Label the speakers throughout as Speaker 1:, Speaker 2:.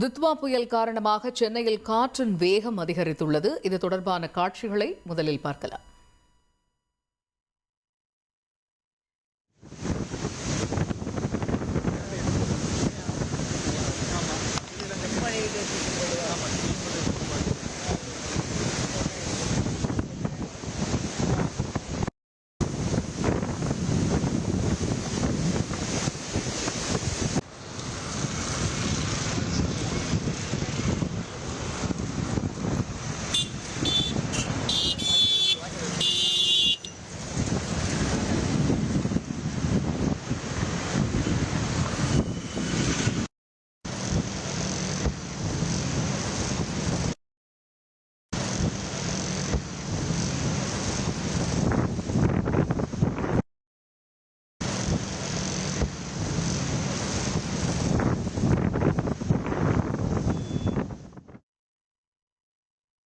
Speaker 1: துத்வா புயல் காரணமாக சென்னையில் காற்றின் வேகம் அதிகரித்துள்ளது. இது தொடர்பான காட்சிகளை முதலில் பார்க்கலாம்.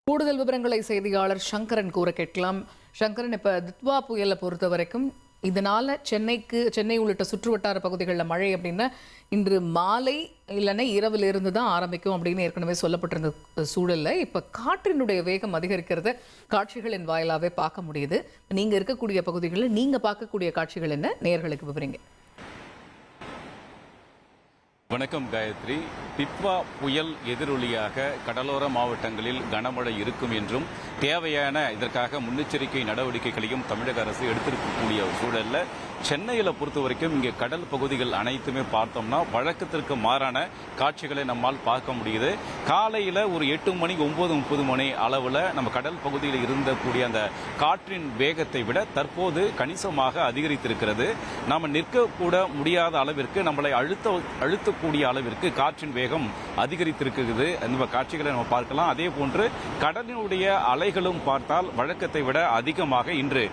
Speaker 1: கூடுதல் விவரங்களை செய்தியாளர் சங்கரன் கூற கேட்கலாம். சங்கரன், இப்ப துத்வா புயலை பொறுத்த வரைக்கும் இதனால சென்னை உள்ளிட்ட சுற்றுவட்டார பகுதிகளில் மழை அப்படின்னா இன்று மாலை இல்லைன்னா இரவில் இருந்து தான் ஆரம்பிக்கும் அப்படின்னு ஏற்கனவே சொல்லப்பட்டிருந்த சூழல்ல இப்ப காற்றினுடைய வேகம் அதிகரிக்கிறத காட்சிகளின் வாயிலாவே பார்க்க முடியுது. நீங்க இருக்கக்கூடிய பகுதிகளில் நீங்க பார்க்கக்கூடிய காட்சிகள் என்ன, நேயர்களுக்கு விவரிங்க.
Speaker 2: வணக்கம் காயத்ரி. தித்வா புயல் எதிரொலியாக கடலோர மாவட்டங்களில் கனமழை இருக்கும் என்றும் தேவையான இதற்காக முன்னெச்சரிக்கை நடவடிக்கைகளையும் தமிழக அரசு எடுத்திருக்கக்கூடிய சூழல்ல சென்னையில் பொறுத்த வரைக்கும் இங்கே கடல் பகுதிகள் அனைத்துமே பார்த்தோம்னா வழக்கத்திற்கு மாறான காட்சிகளை நம்மால் பார்க்க முடியுது. காலையில் ஒரு 8 மணி 9:30 மணி அளவில் நம்ம கடல் பகுதியில் இருந்தக்கூடிய அந்த காற்றின் வேகத்தை விட தற்போது கணிசமாக அதிகரித்திருக்கிறது. நாம் நிற்கக்கூட முடியாத அளவிற்கு நம்மளை அழுத்தக்கூடிய அளவிற்கு காற்றின் வேகம் அதிகரித்திருக்கிறது. அந்த காட்சிகளை நம்ம பார்க்கலாம். அதே போன்று கடலினுடைய அலைகளும் பார்த்தால் வழக்கத்தை விட அதிகமாக இன்று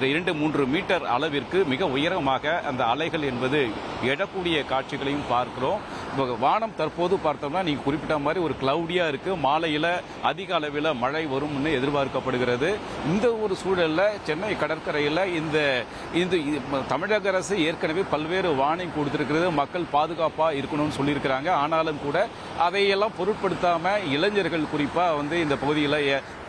Speaker 2: 2-3 மீட்டர் அளவிற்கு மிக உயரமாக அந்த அலைகள் என்பது எழக்கூடிய காட்சிகளையும் பார்க்கிறோம். வானம் தற்போது பார்த்தோம்னா நீங்க குறிப்பிட்ட மாதிரி ஒரு கிளவுடியா இருக்கு. மாலையில அதிக அளவில் மழை வரும்னு எதிர்பார்க்கப்படுகிறது. இந்த ஒரு சூழல்ல சென்னை கடற்கரையில் இந்த தமிழக அரசு ஏற்கனவே பல்வேறு வார்னிங் கொடுத்திருக்கிறது. மக்கள் பாதுகாப்பா இருக்கணும்னு சொல்லியிருக்கிறாங்க. ஆனாலும் கூட அதையெல்லாம் பொருட்படுத்தாம இளைஞர்கள் குறிப்பா இந்த பகுதியில்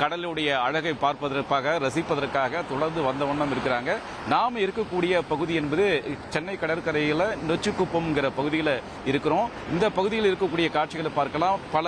Speaker 2: கடலுடைய அழகை பார்ப்பதற்காக ரசிப்பதற்காக தொடர்ந்து வந்த வண்ணம் இருக்கிறாங்க. நாம் இருக்கக்கூடிய பகுதி என்பது சென்னை கடற்கரையில் நொச்சிக்குப்பம்ங்கிற பகுதியில் இருக்கிறோம். இந்த பகுதியில் இருக்கக்கூடிய காட்சிகளை பார்க்கலாம். பல